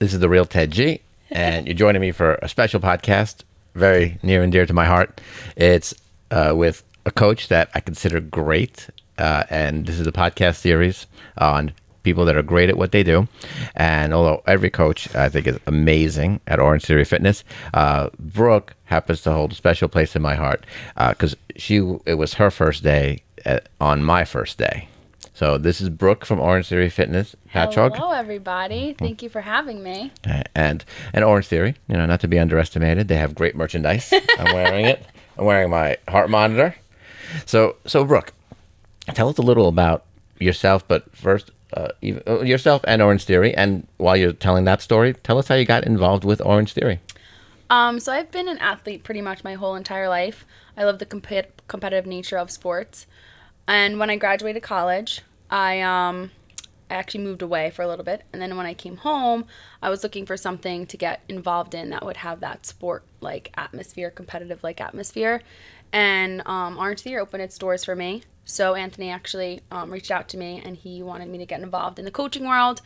This is the real Ted G, and you're joining me for a special podcast, very near and dear to my heart. It's with a coach that I consider great, and this is a podcast series on people that are great at what they do. And although every coach I think is amazing at Orange Theory Fitness, Brooke happens to hold a special place in my heart because it was her first day on my first day. So this is Brooke from Orange Theory Fitness. Hello, everybody. Thank you for having me. And Orange Theory, not to be underestimated. They have great merchandise. I'm wearing it. I'm wearing my heart monitor. So Brooke, tell us a little about yourself, but first, yourself and Orange Theory. And while you're telling that story, tell us how you got involved with Orange Theory. So I've been an athlete pretty much my whole entire life. I love the competitive nature of sports. And when I graduated college, I actually moved away for a little bit. And then when I came home, I was looking for something to get involved in that would have that sport-like atmosphere, competitive-like atmosphere. And Orange Theory opened its doors for me. So Anthony actually reached out to me, and he wanted me to get involved in the coaching world.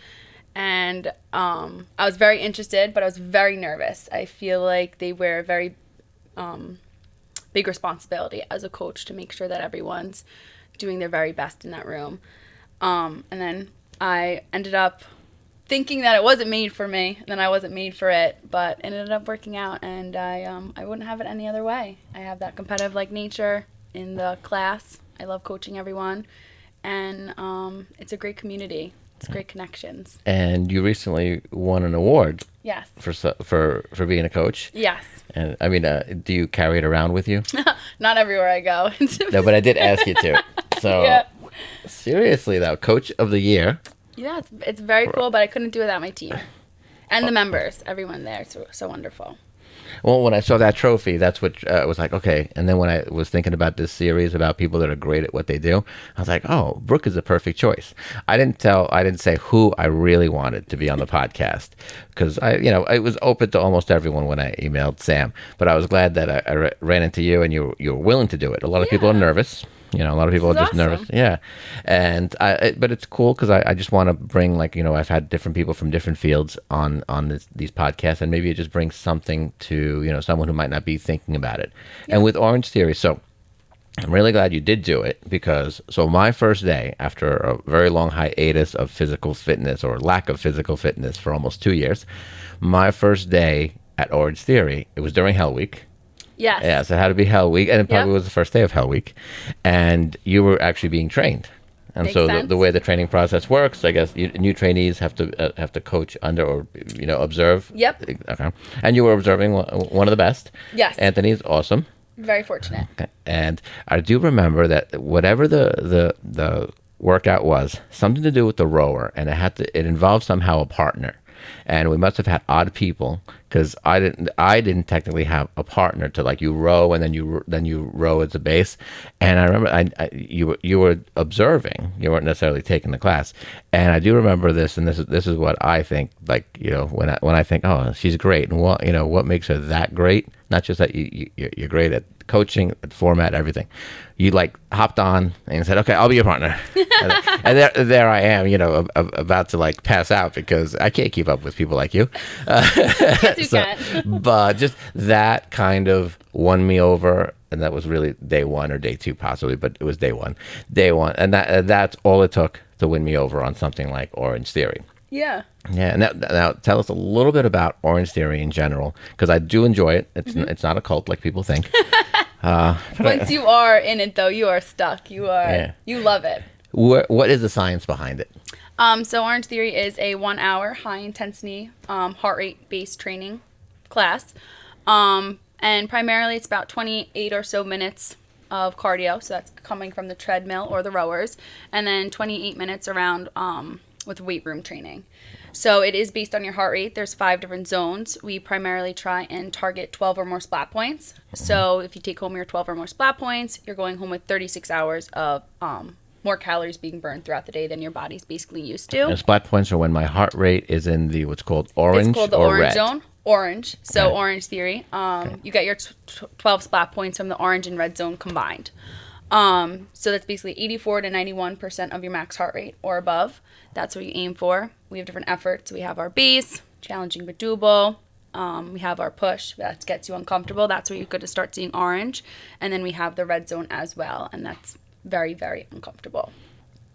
And I was very interested, but I was very nervous. I feel like they wear a very big responsibility as a coach to make sure that everyone's doing their very best in that room. And then I ended up thinking that it wasn't made for me, and then I wasn't made for it, but it ended up working out, and I wouldn't have it any other way. I have that competitive-like nature in the class. I love coaching everyone, and it's a great community. It's great connections. And you recently won an award. Yes. For being a coach. Yes. And I mean, do you carry it around with you? Not everywhere I go. No, but I did ask you to. So yeah. Seriously, though, Coach of the Year. Yeah, it's very cool, but I couldn't do it without my team and the members. Everyone there, so wonderful. Well, when I saw that trophy, that's what was like, okay. And then when I was thinking about this series about people that are great at what they do, I was like, oh, Brooke is the perfect choice. I didn't say who I really wanted to be on the podcast because it was open to almost everyone when I emailed Sam. But I was glad that I ran into you and you were willing to do it. A lot of people are nervous. A lot of people are just nervous. Yeah. And but it's cool because I just want to bring I've had different people from different fields on these podcasts, and maybe it just brings something to, someone who might not be thinking about it. Yeah. And with Orange Theory, so I'm really glad you did do it because my first day after a very long hiatus of physical fitness or lack of physical fitness for almost 2 years, my first day at Orange Theory, it was during Hell Week. Yes. Yeah, so it had to be Hell Week, and it probably was the first day of Hell Week, and you were actually being trained. And Makes so sense. the way the training process works, I guess new trainees have to coach under or observe. Yep. Okay. And you were observing one of the best. Yes. Anthony's awesome. Very fortunate. Okay. And I do remember that whatever the workout was, something to do with the rower, and it involved somehow a partner. And we must have had odd people because I didn't technically have a partner to you row and then you row as a base. And I remember you were observing. You weren't necessarily taking the class. And I do remember this, and this is what I think. When I think, oh, she's great, and what makes her that great? Not just that you're great at coaching, at format, everything. You hopped on and said, okay, I'll be your partner. And there I am, about to pass out because I can't keep up with people like you. Yes, you can. But just that kind of won me over. And that was really day one or day two possibly, but it was day one. And that's all it took to win me over on something like Orange Theory. Yeah. Yeah. Now tell us a little bit about Orange Theory in general, because I do enjoy it. It's not a cult like people think. Once you are in it, though, you are stuck. You love it. What is the science behind it? So Orange Theory is a 1 hour high intensity heart rate based training class. And primarily it's about 28 or so minutes of cardio. So that's coming from the treadmill or the rowers. And then 28 minutes around with weight room training. So it is based on your heart rate. There's 5 different zones. We primarily try and target 12 or more splat points. So if you take home your 12 or more splat points, you're going home with 36 hours of more calories being burned throughout the day than your body's basically used to. And splat points are when my heart rate is in the what's called orange. It's called the or orange red. zone. Orange. So Okay. Orange Theory. Okay. You get your 12 splat points from the orange and red zone combined. So that's basically 84 to 91% of your max heart rate or above. That's what you aim for. We have different efforts. We have our base, challenging but doable. We have our push that gets you uncomfortable. That's where you're going to start seeing orange. And then we have the red zone as well, and that's very, very uncomfortable.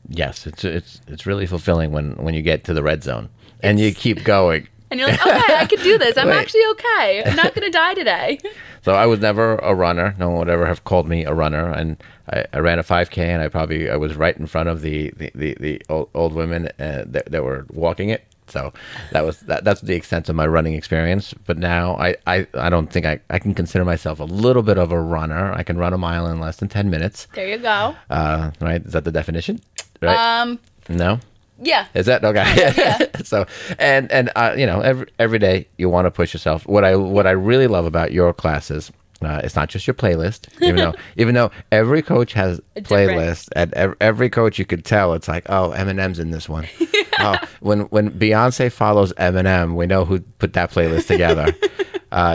Yes, it's really fulfilling when you get to the red zone and you keep going. And you're like, okay, I can do this. I'm Wait. actually okay. I'm not going to die today. So I was never a runner. No one would ever have called me a runner. And I ran a 5K, and I was right in front of the old women that were walking it. So that's the extent of my running experience. But now I don't think I can consider myself a little bit of a runner. I can run a mile in less than 10 minutes. There you go. Right? Is that the definition? Right? No? Yeah. Is that okay? Yeah. So, and every day you want to push yourself. What I really love about your classes, it's not just your playlist. Even though every coach has playlists, and every coach you could tell it's like, oh, Eminem's in this one. Yeah. Oh, when Beyonce follows Eminem, we know who put that playlist together.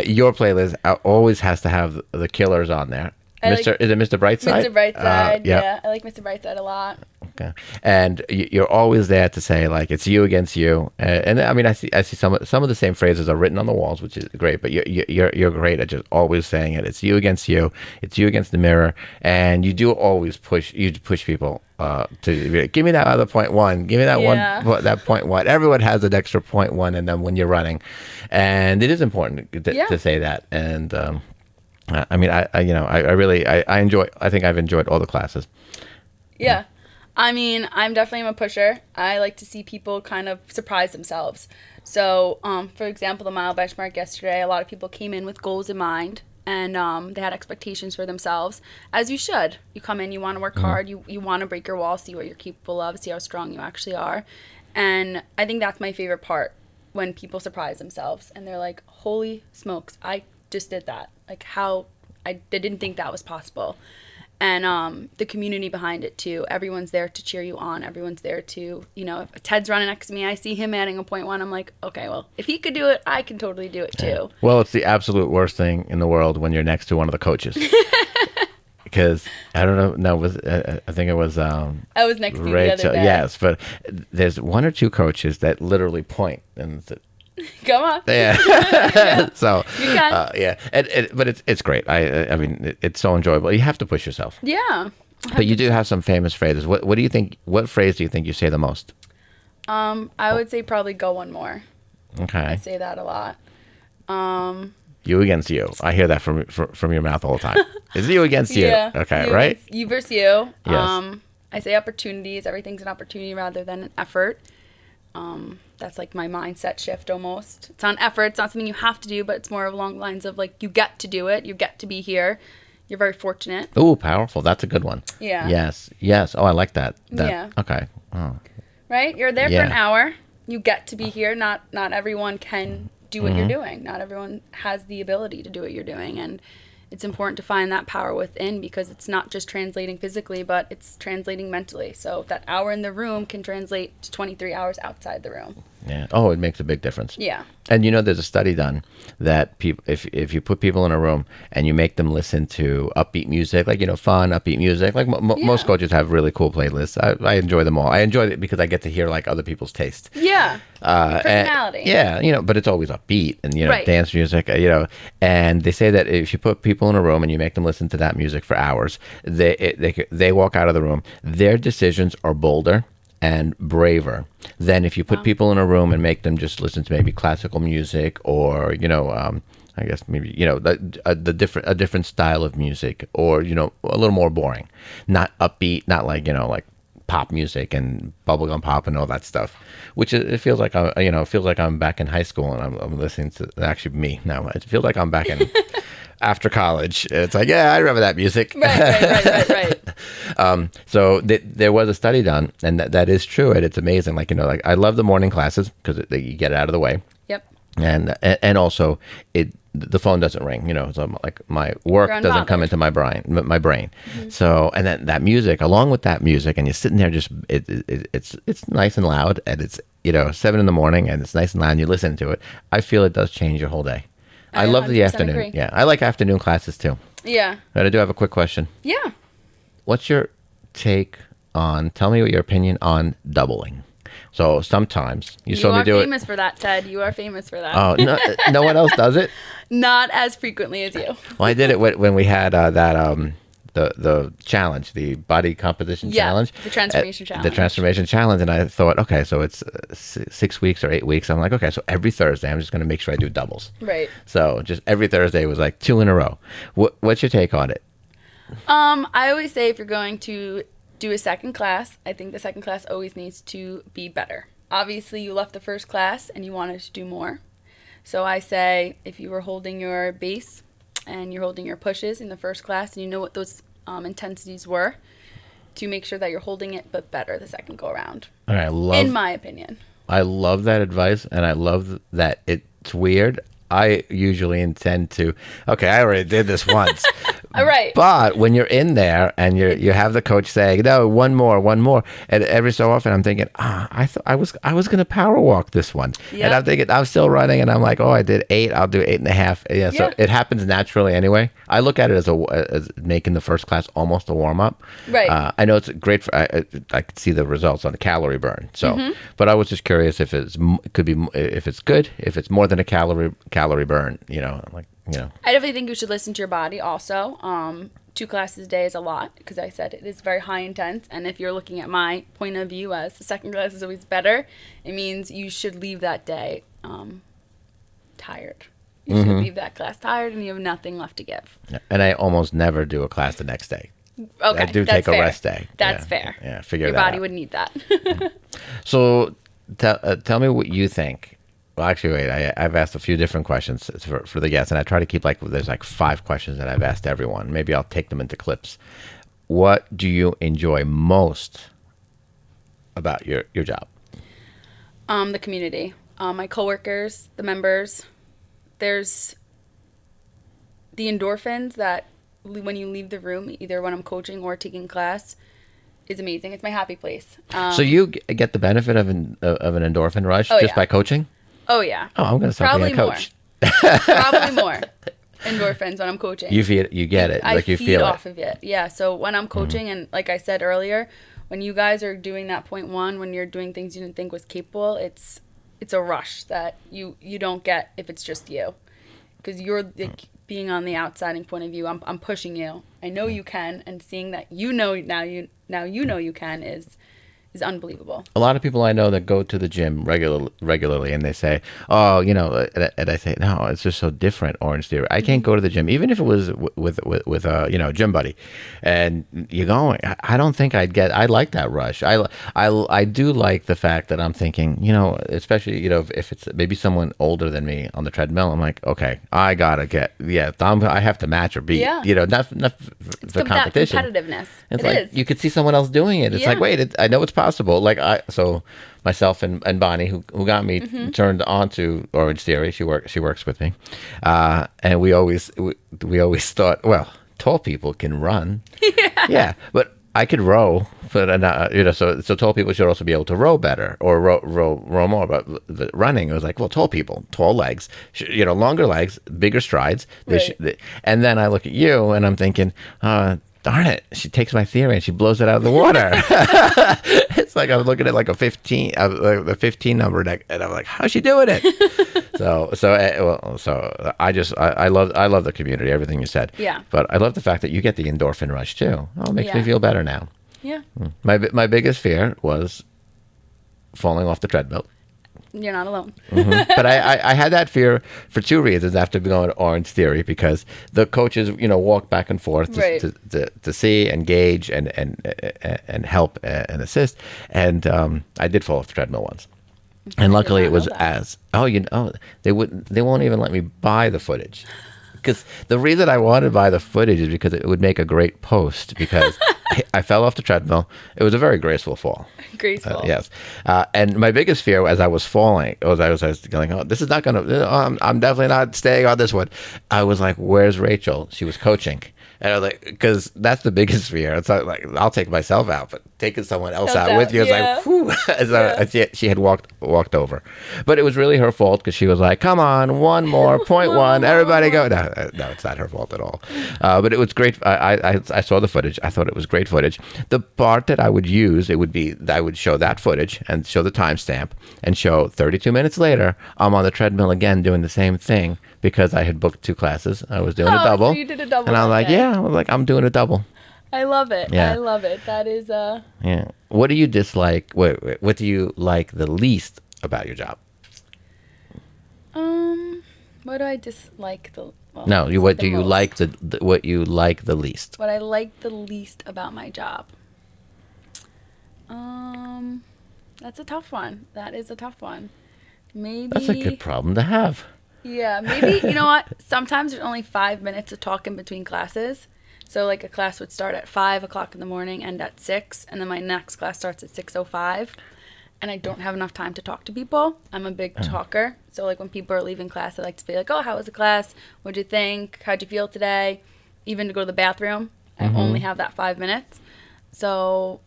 Your playlist always has to have the Killers on there. Is it Mr. Brightside? Mr. Brightside, yeah. I like Mr. Brightside a lot. Okay. And you're always there to say, like, it's you against you. And I mean, I see some of the same phrases are written on the walls, which is great. But you're great at just always saying it. It's you against you. It's you against the mirror. And you do always push people to give me that other point one. Give me that that point one. Everyone has an extra point one in them when you're running, and it is important to say that. And I mean, I enjoy. I think I've enjoyed all the classes. Yeah. I mean, I'm definitely a pusher. I like to see people kind of surprise themselves. So, for example, the mile benchmark yesterday, a lot of people came in with goals in mind, and they had expectations for themselves, as you should. You come in, you want to work hard, you want to break your wall, see what you're capable of, see how strong you actually are. And I think that's my favorite part, when people surprise themselves, and they're like, holy smokes, I just did that. Like, how I didn't think that was possible. And the community behind it too. Everyone's there to cheer you on. Everyone's there to, if Ted's running next to me, I see him adding a point one. I'm like, okay, well, if he could do it, I can totally do it too. Yeah. Well, it's the absolute worst thing in the world when you're next to one of the coaches. Because I don't know. No, I think it was. I was next to you the other day. Yes, but there's one or two coaches that literally point and. Come on. Yeah. Yeah. So you can. Yeah, but it's great. I mean, it's so enjoyable. You have to push yourself. Yeah. But you do have some famous phrases. What do you think? What phrase do you think you say the most? I would say probably go one more. Okay. I say that a lot. You against you. I hear that from your mouth all the time. It's you against you. Yeah. Okay, you right? You versus you. Yes. I say opportunities. Everything's an opportunity rather than an effort. That's like my mindset shift almost. It's not an effort. It's not something you have to do, but it's more along the lines of like, you get to do it. You get to be here. You're very fortunate. Ooh, powerful. That's a good one. Yeah. Yes. Oh, I like that. Yeah. Okay. Oh. Right? You're there for an hour. You get to be here. Not everyone can do what you're doing. Not everyone has the ability to do what you're doing. And it's important to find that power within, because it's not just translating physically, but it's translating mentally. So that hour in the room can translate to 23 hours outside the room. Yeah. Oh, it makes a big difference. Yeah. And there's a study done that people, if you put people in a room and you make them listen to upbeat music, like fun upbeat music, like most coaches have really cool playlists. I enjoy them all. I enjoy it because I get to hear like other people's taste. Yeah. Personality. But it's always upbeat and right. dance music. And they say that if you put people in a room and you make them listen to that music for hours, they walk out of the room. Their decisions are bolder and braver than if you put people in a room and make them just listen to maybe classical music or I guess maybe a different style of music, or a little more boring, not upbeat, not like like pop music and bubblegum pop and all that stuff, which it feels like I'm back in high school and I'm listening to actually me now. It feels like I'm back in after college. It's like, yeah, I remember that music. Right. So there was a study done, and that is true, and it's amazing. Like I love the morning classes because you get it out of the way. Yep. And also the phone doesn't ring. So like my work doesn't come into my brain. Mm-hmm. So and then that music, along with that music, and you're sitting there just it's nice and loud, and it's 7 a.m, and it's nice and loud, and you listen to it. I feel it does change your whole day. I love the afternoon. Agree. Yeah, I like afternoon classes too. Yeah. But I do have a quick question. Yeah. What's your take on? Tell me what your opinion on doubling. So sometimes you You saw me are do it. famous for that, Ted. You are famous for that. Oh, no, no one else does it. Not as frequently as you. Well, I did it when we had the challenge, the body composition Yeah, challenge, the transformation the challenge. transformation challenge, and I thought, okay, so it's 6 weeks or 8 weeks. I'm like, okay, so every Thursday, I'm just going to make sure I do doubles. Right. So just every Thursday was like 2 in a row. What's your take on it? I always say if you're going to do a second class, I think the second class always needs to be better. Obviously, you left the first class and you wanted to do more. So I say if you were holding your base and you're holding your pushes in the first class and you know what those intensities were, to make sure that you're holding it but better the second go around. And In my opinion. I love that advice, and I love that it's weird. I usually intend to, okay, I already did this once. All right. But when you're in there and you have the coach saying, no, one more, and every so often I'm thinking, I thought I was going to power walk this one. Yep. And I'm thinking, I'm still running, and I'm like, oh, I did 8, I'll do 8.5. Yeah, so Yeah. it happens naturally anyway. I look at it as making the first class almost a warm up. Right. I know it's great for, I could see the results on the calorie burn. So, but I was just curious if if it's good, if it's more than a calorie burn, like. I definitely think you should listen to your body also. 2 classes a day is a lot because I said it is very high intense. And if you're looking at my point of view as the second class is always better, it means you should leave that day tired. You should leave that class tired and you have nothing left to give. And I almost never do a class the next day. Okay, I do that's take a fair. rest day. That's Yeah, fair. Yeah, figure Your that body out. would need that. So tell me what you think. Well, actually, wait. I've asked a few different questions for the guests, and I try to keep there's 5 questions that I've asked everyone. Maybe I'll take them into clips. What do you enjoy most about your job? The community, my coworkers, the members. There's the endorphins that when you leave the room, either when I'm coaching or taking class, is amazing. It's my happy place. So you get the benefit of an endorphin rush Oh, just yeah. by coaching? Oh yeah. Oh, I'm going to start being a Probably coach. Probably more endorphins when I'm coaching. You get it, I like you feed feel off it. of it. Yeah. So when I'm coaching, and like I said earlier, when you guys are doing that point 1, when you're doing things you didn't think was capable, it's a rush that you don't get if it's just you, because you're being on the outside point of view. I'm pushing you. I know you can, and seeing that now you know you can is unbelievable. A lot of people I know that go to the gym regularly, and they say, "Oh, and I say, no, it's just so different." Orange Theory. I can't go to the gym, even if it was with a gym buddy, and you're going. I don't think I'd like that rush. I do like the fact that I'm thinking, especially if it's maybe someone older than me on the treadmill. I'm like, okay, I gotta I have to match or beat. Yeah. Not for competition. That competitiveness. It's It like is. you could see someone else doing it. It's like, Yeah. wait, I know it's possible. So myself and Bonnie, who got me turned on to Orange Theory. She works with me, and we always thought, well, tall people can run. Yeah, but I could row, but so tall people should also be able to row better or row more. But the running, it was like, well, tall people, tall legs, longer legs, bigger strides. Right. And then I look at you, and I'm thinking, darn it, she takes my theory and she blows it out of the water. It's like I'm looking at like a 15, the 15 number, and I'm like, how's she doing it? So I love the community, everything you said. Yeah. But I love the fact that you get the endorphin rush too. Oh, it makes me Yeah. feel better now. Yeah. My biggest fear was falling off the treadmill. You're not alone. But I had that fear for 2 reasons after going to Orange Theory, because the coaches, walk back and forth Right. to see, engage, and help and assist. And I did fall off the treadmill once. And luckily not it was know that. they won't even let me buy the footage. Because the reason I wanted to buy the footage is because it would make a great post, because I fell off the treadmill. It was a very graceful fall. Graceful. Yes. And my biggest fear as I was falling, was I was going, oh, this is not going to, I'm definitely not staying on this one. I was like, where's Rachel? She was coaching. And I was like, because that's the biggest fear. It's not like I'll take myself out, but taking someone else Else out with out, you is yeah. like, whew. So she had walked over, but it was really her fault because she was like, "Come on, one more, point one, everybody go." No, no, it's not her fault at all. But it was great. I saw the footage. I thought it was great footage. The part that I would use, it would be I would show that footage and show the timestamp and show 32 minutes later, I'm on the treadmill again doing the same thing because I had booked 2 classes. I was doing a double. So you did a double. And I was like, okay. yeah, I was like, I'm doing a double. I love it. Yeah. I love it. That is Yeah. What do you dislike? What do you like the least about your job? what do I dislike the well, No, what do you most. like what you like the least? What I like the least about my job. That's a tough one. That is a tough one. Maybe That's a good problem to have. Yeah, maybe you know what? Sometimes there's only 5 minutes of talk in between classes. So like a class would start at 5 o'clock in the morning, end at 6, and then my next class starts at 6:05. And I don't have enough time to talk to people. I'm a big talker. So like when people are leaving class, I like to be like, "Oh, how was the class? What'd you think? How'd you feel today?" Even to go to the bathroom, I only have that 5 minutes. So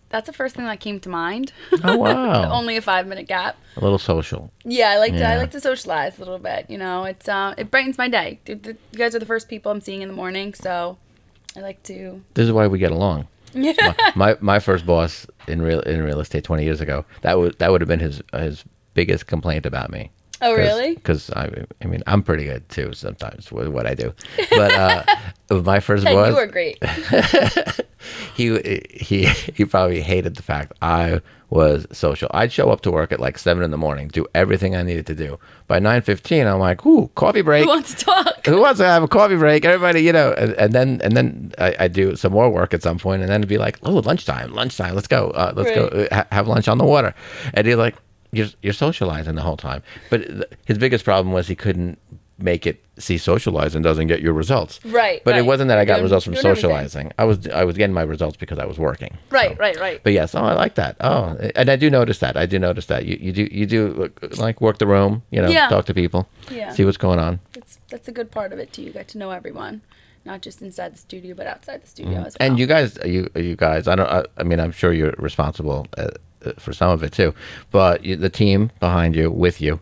that's the first thing that came to mind. Oh wow. Only a 5 minute gap. A little social. Yeah, I Yeah. like to socialize a little bit. You know, it brightens my day. You guys are the first people I'm seeing in the morning, so I like to. This is why we get along. Yeah. My first boss in real estate 20 years ago, that would have been his biggest complaint about me. Oh, really? Because I mean I'm pretty good too sometimes with what I do, but my first Ted, boss, you were great. he probably hated the fact I was social. I'd show up to work at like 7 in the morning, do everything I needed to do. By 9:15, I'm like, "Ooh, coffee break." Who wants to talk? Who wants to have a coffee break? Everybody, and then I do some more work at some point, and then it'd be like, "Oh, lunchtime, let's go, let's go have lunch on the water," and he's like, "You're socializing the whole time." But his biggest problem was he couldn't make it see socializing doesn't get your results. Right. But right. it wasn't that I got Doing- results from doing everything. socializing. I was getting my results because I was working. Right, So- right. But yes, I like that. Oh, and I do notice that. You do like work the room, Yeah. talk to people, Yeah. see what's going on. That's a good part of it too. You get to know everyone, not just inside the studio, but outside the studio as well. And you guys, I mean, I'm sure you're responsible for some of it too, but the team behind you, with you,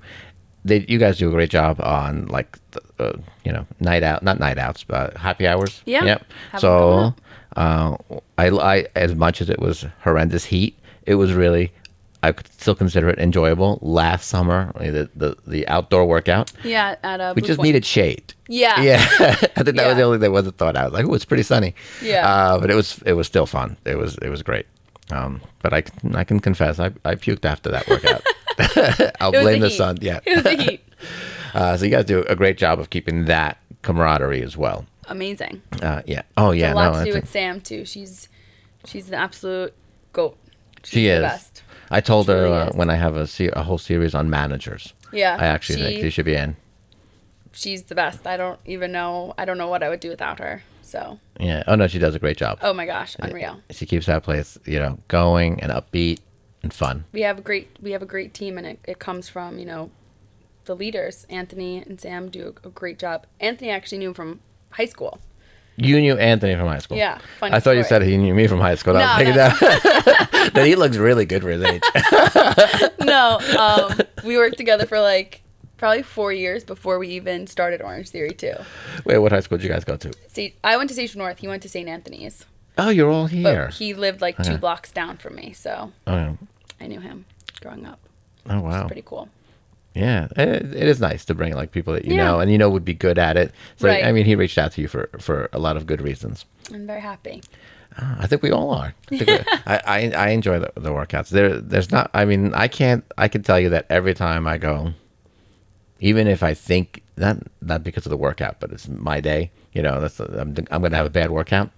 you guys do a great job on like, not night outs, but happy hours. Yeah. Yep. Have So, I as much as it was horrendous heat, it was really, I could still consider it enjoyable. Last summer, the outdoor workout, yeah, at we Blue just Point. needed shade. Yeah. Yeah, I think that was Yeah. the only thing that wasn't thought out. Like, oh, it's pretty sunny. Yeah. But it was still fun. It was great. But I can confess, I puked after that workout. I'll It was blame the the heat. sun. Yeah. It was the heat. So you guys do a great job of keeping that camaraderie as well. Amazing. Yeah. Oh yeah. A lot No, to do that's with Sam too. She's an absolute goat. she She's is. the best. I told her really is. when I have a whole series on managers. Yeah. I actually think she should be in. She's the best. I don't know what I would do without her. So, Yeah. Oh no, she does a great job. oh my gosh, unreal. She keeps that place, going and upbeat and fun. We have a great team, and it comes from the leaders. Anthony and Sam do a great job. Anthony actually knew him from high school. You knew Anthony from high school. Yeah, funny I thought you story. said he knew me from high school. I was No, thinking that. That he looks really good for his age. No, we worked together for like probably 4 years before we even started Orange Theory too. Wait, what high school did you guys go to? See, I went to Station North. He went to St. Anthony's, Oh, you're all here. but he lived like Okay. 2 blocks down from me, so Oh, I knew him growing up. oh wow. Pretty cool. Yeah, it is nice to bring like people that you Yeah. know and would be good at it. So Right. I mean, he reached out to you for a lot of good reasons. I'm very happy. I think we all are. I enjoy the workouts. There's not. I mean, I can tell you that every time I go, even if I think not because of the workout, but it's my day. I'm gonna have a bad workout.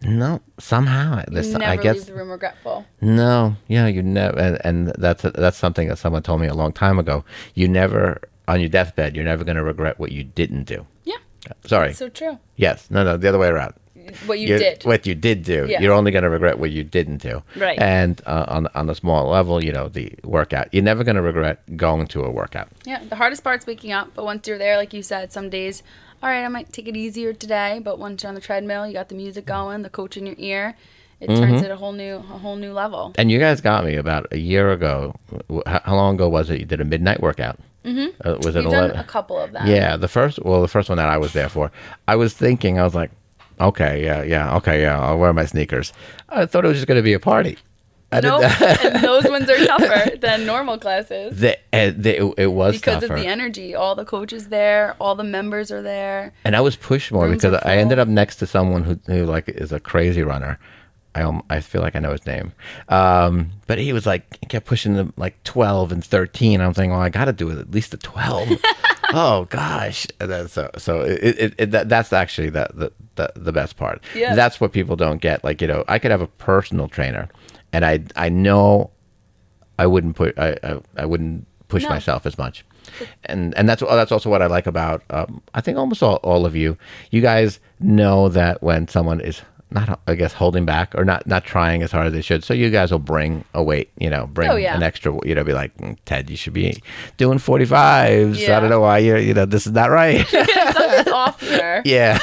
No, somehow Never I guess leave the room regretful. no. Yeah, you never. And that's something that someone told me a long time ago. You never on your deathbed. You're never gonna regret what you didn't do. Yeah, Sorry. so true. Yes. No. The other way around. What you did. What you did do. Yeah. You're only going to regret what you didn't do. Right. And on the small level, the workout, you're never going to regret going to a workout. Yeah, the hardest part's waking up, but once you're there, like you said, some days all right, I might take it easier today, but once you're on the treadmill, you got the music going, the coach in your ear, it turns it a whole new level. And you guys got me about a year ago. How long ago was it? You did a midnight workout. Was it We've done 11? a couple of them. Yeah, the first one that I was there for, I was thinking, I was like, okay, yeah, I'll wear my sneakers. I thought it was just going to be a party. Nope, and those ones are tougher than normal classes. It was because tougher. of the energy. All the coaches there, all the members are there. And I was pushed more Rooms because are I ended full. up next to someone who like is a crazy runner. I feel like I know his name, but he was like he kept pushing them like 12 and 13. I'm saying, well, I got to do it at least a 12. Oh gosh, and then that's actually the best part. Yeah. That's what people don't get. Like I could have a personal trainer, and I know I wouldn't I wouldn't push No. myself as much. And that's also what I like about I think almost all of you. You guys know that when someone is not, I guess, holding back or not trying as hard as they should. So you guys will bring a weight, bring Oh, yeah. an extra, be like, Ted, you should be doing 45s. Yeah. I don't know why this is not right. Something's off here. Yeah.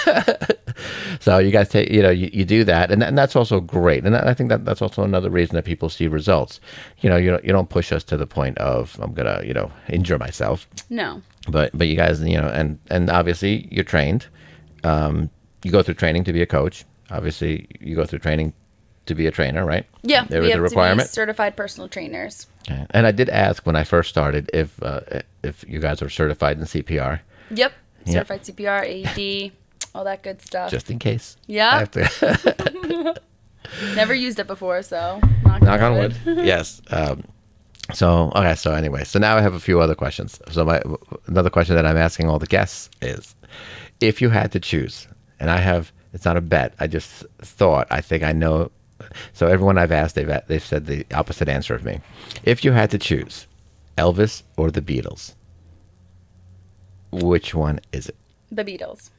So you guys take, you do that. And that's also great. And I think that's also another reason that people see results. You don't push us to the point of, I'm going to, injure myself. No. But you guys, and obviously you're trained. You go through training to be a coach. Obviously, you go through training to be a trainer, right? Yeah, There we is have a requirement. to be certified personal trainers. Okay. And I did ask when I first started if you guys are certified in CPR, Yep. Yep. Certified CPR, AED, all that good stuff. just in case. I Yeah. have to Never used it before, so knock on wood. Yes. So anyway, so now I have a few other questions. So another question that I'm asking all the guests is, if you had to choose, and it's not a bet, I just I think I know. So everyone I've asked, they've said the opposite answer of me. If you had to choose Elvis or the Beatles, which one is it? The Beatles.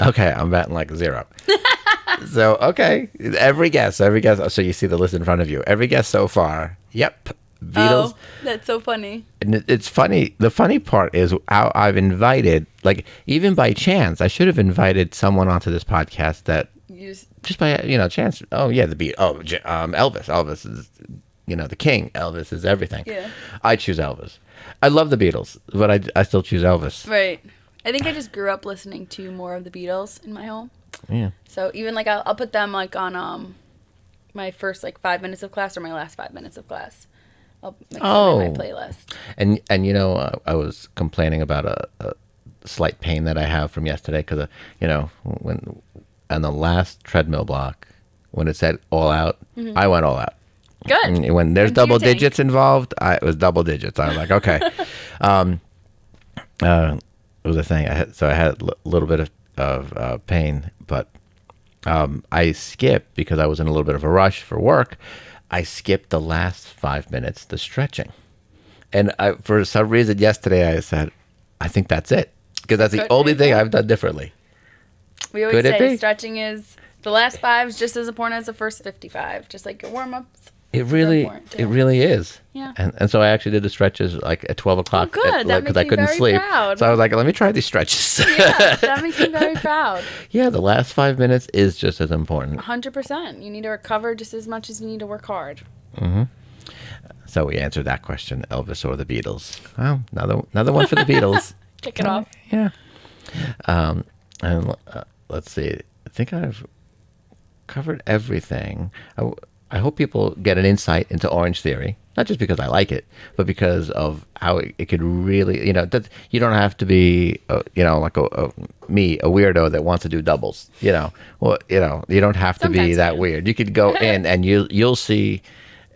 Okay, I'm batting like 0. So, okay, every guess. So you see the list in front of you. Every guess so far. Yep. Beatles. Oh, that's so funny. And it's funny. The funny part is how I've invited, like, even by chance, I should have invited someone onto this podcast that just by, chance. Oh, yeah, the beat. Oh, Elvis. Elvis is, the king. Elvis is everything. Yeah. I choose Elvis. I love the Beatles, but I still choose Elvis. Right. I think I just grew up listening to more of the Beatles in my home. Yeah. So even like I'll put them like on my first like 5 minutes of class or my last 5 minutes of class. I'll mix them in my playlist. And I was complaining about a slight pain that I have from yesterday because when on the last treadmill block when it said all out, I went all out. Good. And when there's Empty your double tank. digits involved, it was double digits. I was like, okay. It was a thing. I had a little bit of pain, but I skipped because I was in a little bit of a rush for work. I skipped the last 5 minutes, the stretching. And for some reason yesterday I said, I think that's it. Because that's the Could only be. thing I've done differently. We always Could it say be? stretching is the last 5 is just as important as the first 55. Just like your warm-ups. It really is. Yeah. And so I actually did the stretches like at 12 o'clock. Oh, good. That Because makes I me couldn't very sleep. proud. So I was like, let me try these stretches. Yeah, that makes me very proud. Yeah, the last 5 minutes is just as important. 100%. You need to recover just as much as you need to work hard. So we answered that question, Elvis or the Beatles. Well, another one for the Beatles. Kick it off. Yeah. And let's see. I think I've covered everything. I hope people get an insight into Orange Theory, not just because I like it, but because of how it could really, that you don't have to be, like a weirdo that wants to do doubles. You don't have to be Sometimes that you do. weird. You could go in and you'll see.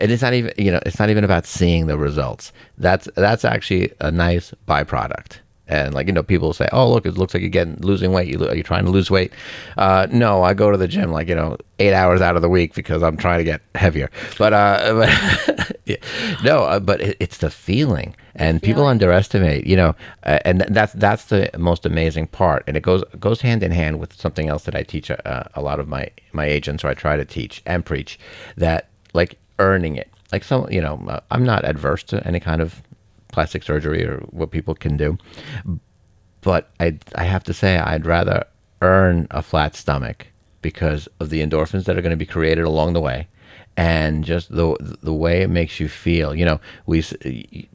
And it's not even, it's not even about seeing the results. That's actually a nice byproduct. And people say, "Oh, look, it looks like you're losing weight. Are you trying to lose weight?" No, I go to the gym 8 hours out of the week because I'm trying to get heavier. But yeah. No, but it's the feeling, and people underestimate. And that's the most amazing part. And it goes hand in hand with something else that I teach a lot of my agents, or I try to teach and preach, that earning it. I'm not adverse to any kind of plastic surgery or what people can do, but I have to say I'd rather earn a flat stomach because of the endorphins that are going to be created along the way, and just the way it makes you feel. You know,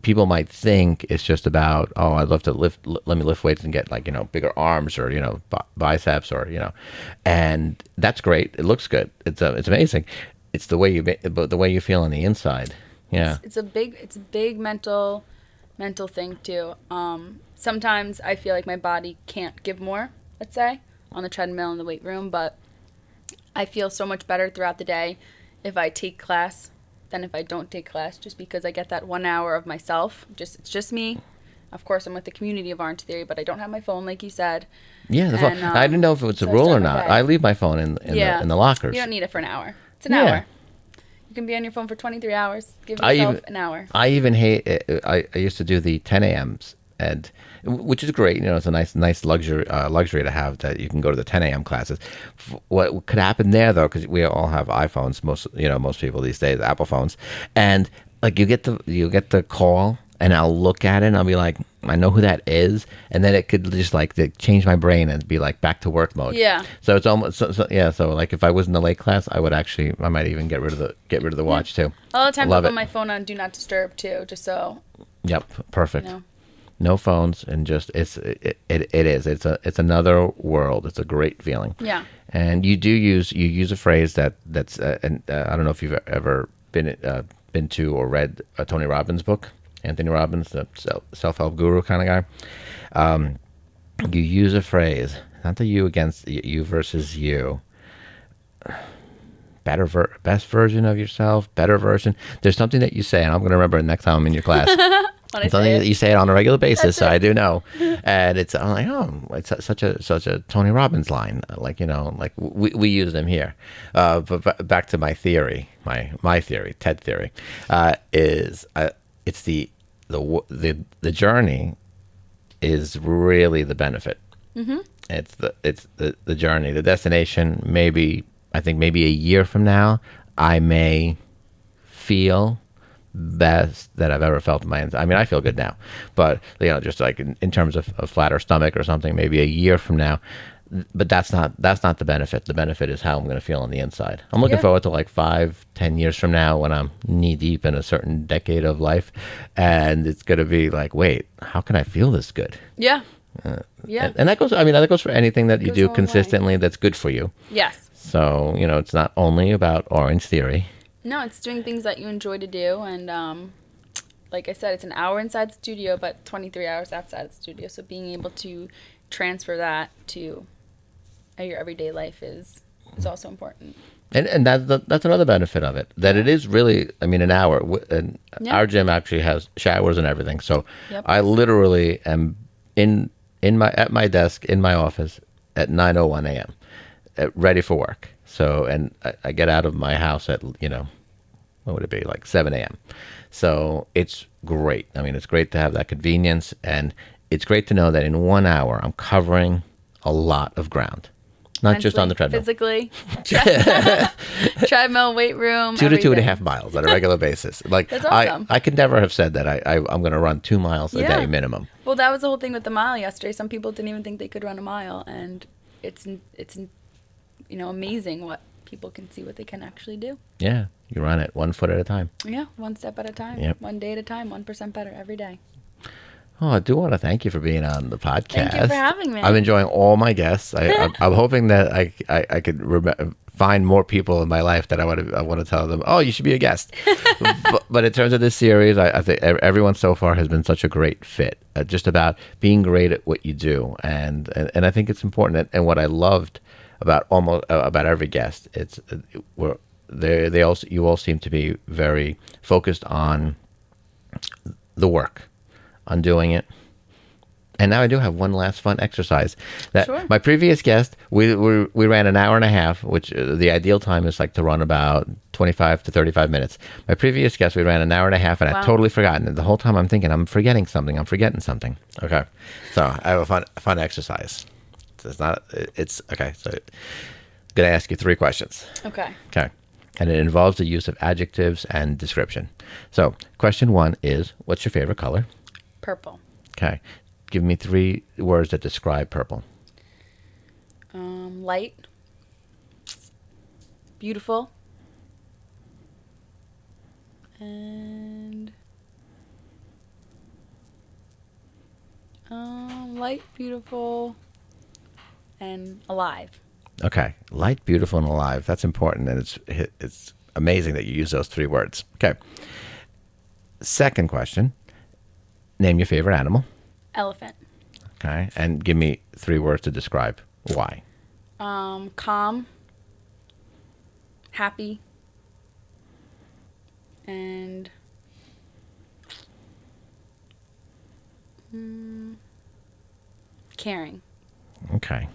people might think it's just about, oh, I'd love to let me lift weights and get, like, you know, bigger arms, or, you know, biceps, or, you know, and that's great. It looks good. It's amazing. It's the way you feel on the inside. Yeah. It's a big mental thing too. Sometimes I feel like my body can't give more, let's say, on the treadmill in the weight room, but I feel so much better throughout the day if I take class than if I don't take class, just because I get that 1 hour of myself. It's just me. Of course, I'm with the community of Orange Theory, but I don't have my phone, like you said. Yeah, the phone. And, I didn't know if it was so a I rule start or my not. day. I leave my phone in the lockers. You don't need it for an hour. It's an Yeah. hour. You can be on your phone for 23 hours. Give yourself an hour. I even hate it. I used to do the 10 a.m.s, and which is great. You know, it's a nice luxury to have, that you can go to the 10 a.m. classes. What could happen there, though, because we all have iPhones, most people these days, Apple phones, and like you get the call, and I'll look at it and I'll be like, I know who that is, and then it could just like change my brain and be like back to work mode. Yeah. So it's almost yeah. So like if I was in the late class, I might even get rid of the watch too. All the time I Love put it. my phone on Do Not Disturb too, just so. Yep, perfect. You know. No phones, and just it's another world. It's a great feeling. Yeah. And you use a phrase that's and I don't know if you've ever been to or read a Tony Robbins book, Anthony Robbins, the self-help guru kind of guy. You use a phrase, not the you against you versus you. Best version of yourself, better version. There's something that you say, and I'm going to remember it next time I'm in your class. When I Something say that it. you say it on a regular basis, so I do know. And I'm like, oh, it's such a Tony Robbins line. Like, you know, like we use them here. But back to my theory, my theory, TED theory, is it's the journey is really the benefit. Mm-hmm. It's the journey, the destination. I think maybe a year from now, I may feel best that I've ever felt in my I mean, I feel good now, but, you know, just like in terms of a flatter stomach or something, maybe a year from now. But that's not the benefit. The benefit is how I'm going to feel on the inside. I'm looking forward to like 5-10 years from now, when I'm knee deep in a certain decade of life, and it's going to be like, wait, how can I feel this good? Yeah. Yeah. And that goes. I mean, that goes for anything that you Goes do a long way. consistently that's good for you. Yes. So, you know, it's not only about Orange Theory. No, it's doing things that you enjoy to do, and like I said, it's an hour inside the studio, but 23 hours outside the studio. So being able to transfer that to your everyday life is also important. And that's another benefit of it, that it is really, I mean, an hour. And our gym actually has showers and everything. So I literally am at my desk in my office at 9:01 a.m. Ready for work. So, and I get out of my house at, you know, what would it be, like 7 a.m. So it's great. I mean, it's great to have that convenience, and it's great to know that in 1 hour I'm covering a lot of ground. Not just on the treadmill. Physically. Treadmill, weight room, 2 to everything. 2.5 miles on a regular basis. Like, That's awesome. I could never have said that I'm going to run 2 miles a day minimum. Well, that was the whole thing with the mile yesterday. Some people didn't even think they could run a mile, and it's you know, amazing what people can see what they can actually do. Yeah, you run it 1 foot at a time. Yeah, one step at a time. Yep. 1 day at a time, 1% better every day. Oh, I do want to thank you for being on the podcast. Thank you for having me. I'm enjoying all my guests. I'm hoping that I could find more people in my life that I want to tell them, oh, you should be a guest. but in terms of this series, I think everyone so far has been such a great fit, just about being great at what you do, and I think it's important. And what I loved about about every guest, you all seem to be very focused on the work, on doing it. And now I do have one last fun exercise. That Sure. My previous guest, we ran an hour and a half, which the ideal time is like to run about 25 to 35 minutes. My previous guest, we ran an hour and a half, and I'd totally forgotten it. The whole time I'm thinking, I'm forgetting something. Okay. So I have a fun exercise. It's okay. So I'm going to ask you 3 questions. Okay. Okay. And it involves the use of adjectives and description. So question 1 is, what's your favorite color? Purple. Okay. give me 3 words that describe purple. Light, beautiful, and light, beautiful, and alive. Okay, light, beautiful, and alive. That's important, and it's amazing that you use those 3 words. Okay. Second question: name your favorite animal. Elephant. Okay, and give me 3 words to describe why. Calm, happy, and caring. Okay.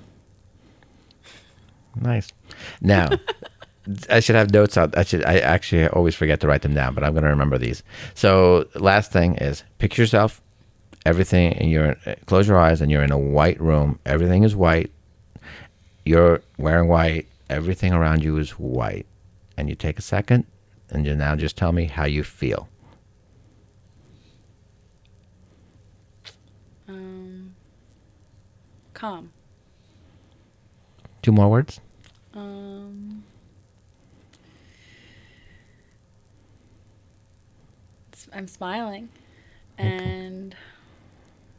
Nice. Now, I should have notes out. I actually always forget to write them down, but I'm going to remember these. So, last thing is picture yourself, everything, and close your eyes, and you're in a white room. Everything is white. You're wearing white. Everything around you is white. And you take a second, and you now just tell me how you feel. Calm. 2 more words. I'm smiling, and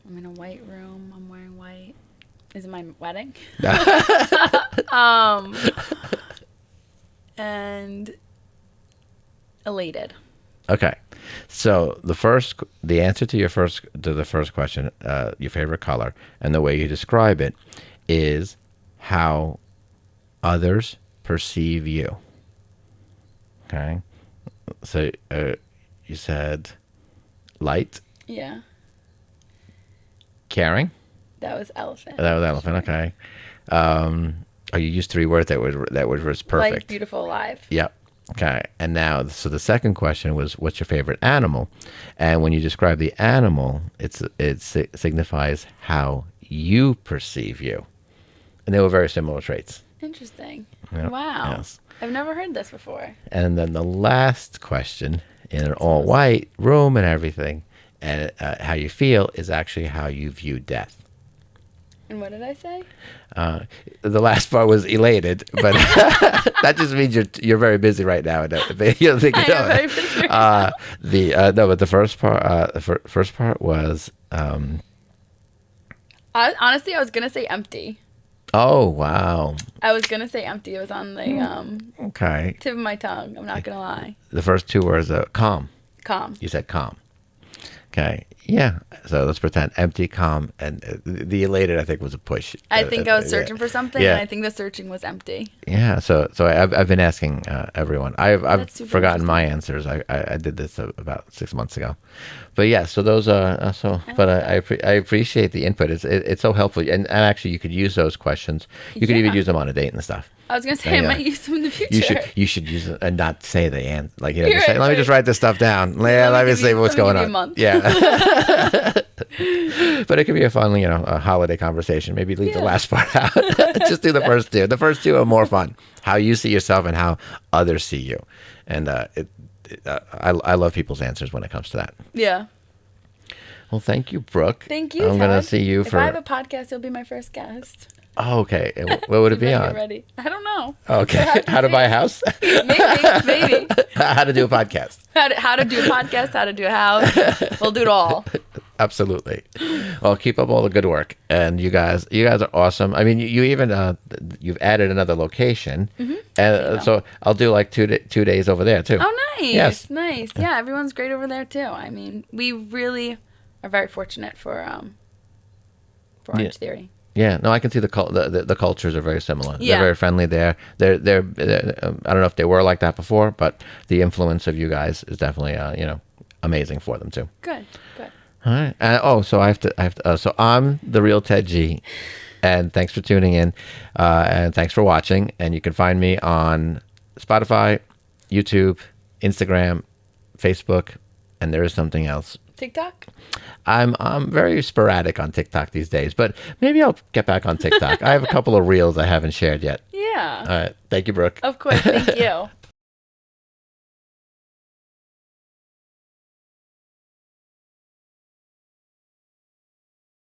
I'm in a white room. I'm wearing white. Is it my wedding? And elated. Okay, so the answer to the first question, your favorite color, and the way you describe it, is how others perceive you. Okay, so you said light, Yeah. caring. That was elephant. That was elephant. Okay. You used 3 words that was perfect. Light, beautiful, alive. Yep. Okay. And now, so the second question was, what's your favorite animal? And when you describe the animal, it signifies how you perceive you. And they were very similar traits. Interesting. Yep. Wow. Yes. I've never heard this before. And then the last question, in an all white room and everything, and how you feel is actually how you view death. And what did I say? The last part was elated, but that just means you're very busy right now. And you don't think you know I am it. very busy right now. No, but the first part was. Honestly, I was gonna say empty. Oh wow! I was gonna say empty. It was on the Okay. tip of my tongue. I'm not gonna lie. The first 2 words are calm. Calm. You said calm. Okay. Yeah. So let's pretend empty, calm, and the elated, I think, was a push. I think I was searching for something, Yeah. and I think the searching was empty. Yeah. So I've been asking everyone. I've That's super forgotten my answers. I did this about 6 months ago, but yeah. So those are so. But I appreciate the input. It's so helpful, and actually you could use those questions. You could even Yeah. use them on a date and stuff. I was gonna say I might use them in the future. You should use it and not say the end. Like, just You're say, right, let me just write this stuff down. Let me see what's going on. A month. Yeah. But it could be a fun, a holiday conversation. Maybe leave the last part out. Just do the first 2. The first 2 are more fun. How you see yourself and how others see you. And I love people's answers when it comes to that. Yeah. Well, thank you, Brooke. Thank you. I'm going to Ted. see you if for. I have a podcast, you'll be my first guest. Oh, okay. And what would it be Get on? ready. I don't know. Okay. How to buy a house? Maybe. How to do a podcast. How to do a podcast, how to do a house. We'll do it all. Absolutely. Well, keep up all the good work, and you guys are awesome. I mean, you even you've added another location, and so I'll do like 2 days over there too. Oh, nice. Yes. Nice. Yeah, everyone's great over there too. I mean, we really are very fortunate for Orange Theory. Yeah, no, I can see the cultures are very similar. Yeah. They're very friendly there. They're I don't know if they were like that before, but the influence of you guys is definitely amazing for them too. Good. All right. So I have to. So I'm the real Ted G, and thanks for tuning in, and thanks for watching. And you can find me on Spotify, YouTube, Instagram, Facebook, and there is something else. TikTok? I'm very sporadic on TikTok these days, but maybe I'll get back on TikTok. I have a couple of reels I haven't shared yet. Yeah. All right. Thank you, Brooke. Of course. Thank you.